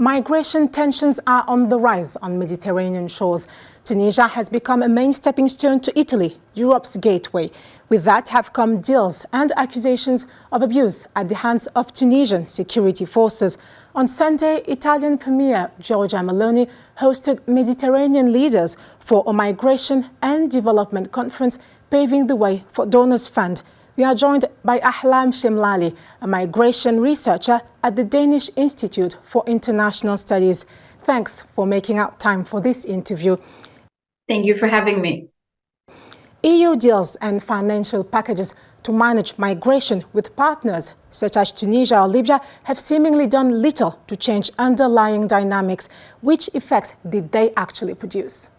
Migration tensions are on the rise on Mediterranean shores. Tunisia has become a main stepping stone to Italy, Europe's gateway. With that have come deals and accusations of abuse at the hands of Tunisian security forces. On Sunday, Italian Premier Giorgia Meloni hosted Mediterranean leaders for a migration and development conference, paving the way for Donors Fund. We are joined by Ahlam Chemlali, a migration researcher at the Danish Institute for International Studies. Thanks for making out time for this interview. Thank you for having me. EU deals and financial packages to manage migration with partners such as Tunisia or Libya have seemingly done little to change underlying dynamics. Which effects did they actually produce?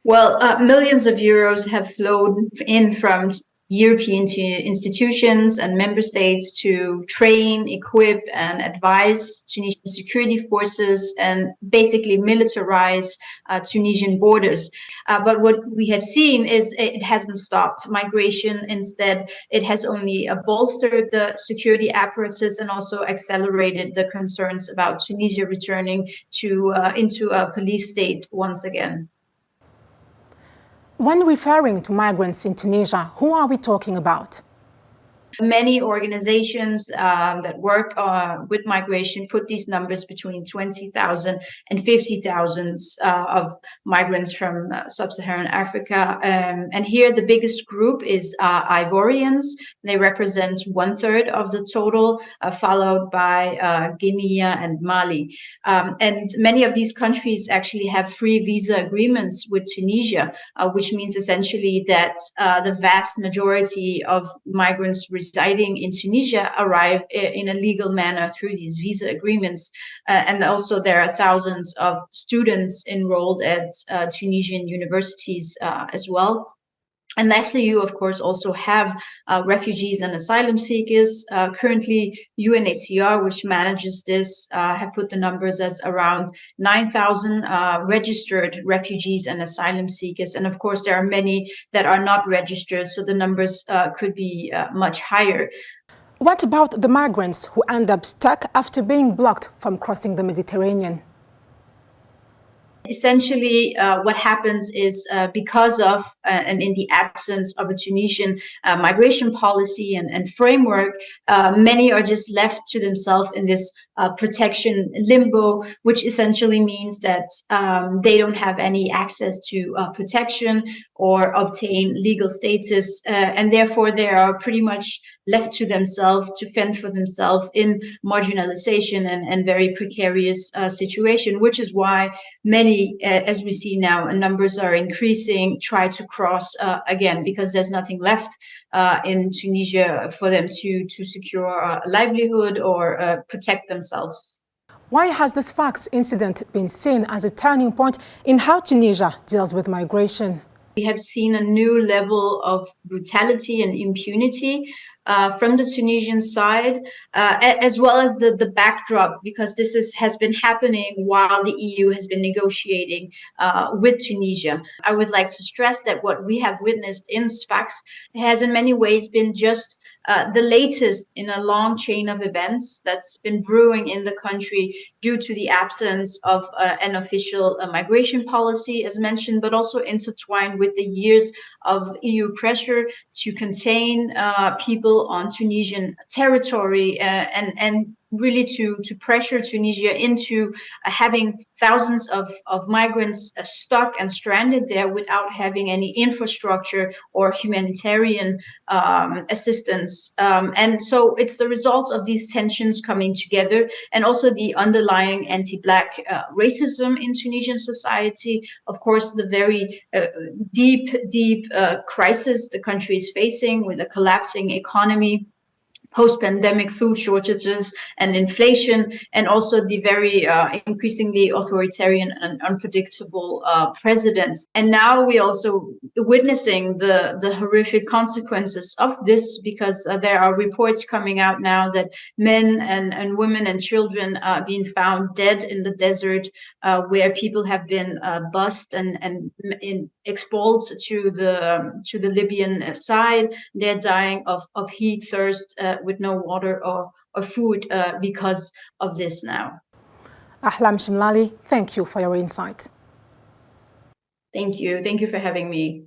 Well, millions of euros have flowed in from European institutions and member states to train, equip, and advise Tunisian security forces and basically militarize Tunisian borders. But what we have seen is it hasn't stopped migration. Instead, it has only bolstered the security apparatus and also accelerated the concerns about Tunisia returning into a police state once again. When referring to migrants in Tunisia, who are we talking about? Many organizations that work with migration put these numbers between 20,000 and 50,000 of migrants from sub-Saharan Africa. And here the biggest group is Ivorians. They represent 1/3 of the total, followed by Guinea and Mali. And many of these countries actually have free visa agreements with Tunisia, which means essentially that the vast majority of migrants residing in Tunisia arrive in a legal manner through these visa agreements. And also there are thousands of students enrolled at Tunisian universities as well. And lastly, you, of course, also have refugees and asylum seekers. Currently, UNHCR, which manages this, have put the numbers as around 9,000 registered refugees and asylum seekers. And of course, there are many that are not registered, so the numbers could be much higher. What about the migrants who end up stuck after being blocked from crossing the Mediterranean? Essentially, what happens is because of and in the absence of a Tunisian migration policy and framework, many are just left to themselves in this protection limbo, which essentially means that they don't have any access to protection or obtain legal status, and therefore they are pretty much left to themselves to fend for themselves in marginalization and very precarious situation, which is why many, as we see now, numbers are increasing, try to cross again, because there's nothing left in Tunisia for them to secure a livelihood or protect themselves. Why has this Sfax incident been seen as a turning point in how Tunisia deals with migration? We have seen a new level of brutality and impunity from the Tunisian side, as well as the backdrop, because this has been happening while the EU has been negotiating with Tunisia. I would like to stress that what we have witnessed in Sfax has in many ways been just the latest in a long chain of events that's been brewing in the country due to the absence of an official migration policy, as mentioned, but also intertwined with the years of EU pressure to contain people on Tunisian territory and really to pressure Tunisia into having thousands of migrants stuck and stranded there without having any infrastructure or humanitarian assistance. And so it's the results of these tensions coming together, and also the underlying anti-Black racism in Tunisian society. Of course, the very deep crisis the country is facing with a collapsing economy, post-pandemic food shortages and inflation, and also the very increasingly authoritarian and unpredictable president. And now we also witnessing the horrific consequences of this, because there are reports coming out now that men and women and children are being found dead in the desert, where people have been bussed and expelled to the Libyan side. They're dying of heat, thirst, with no water or food because of this now. Ahlam Chemlali, thank you for your insight. Thank you. Thank you for having me.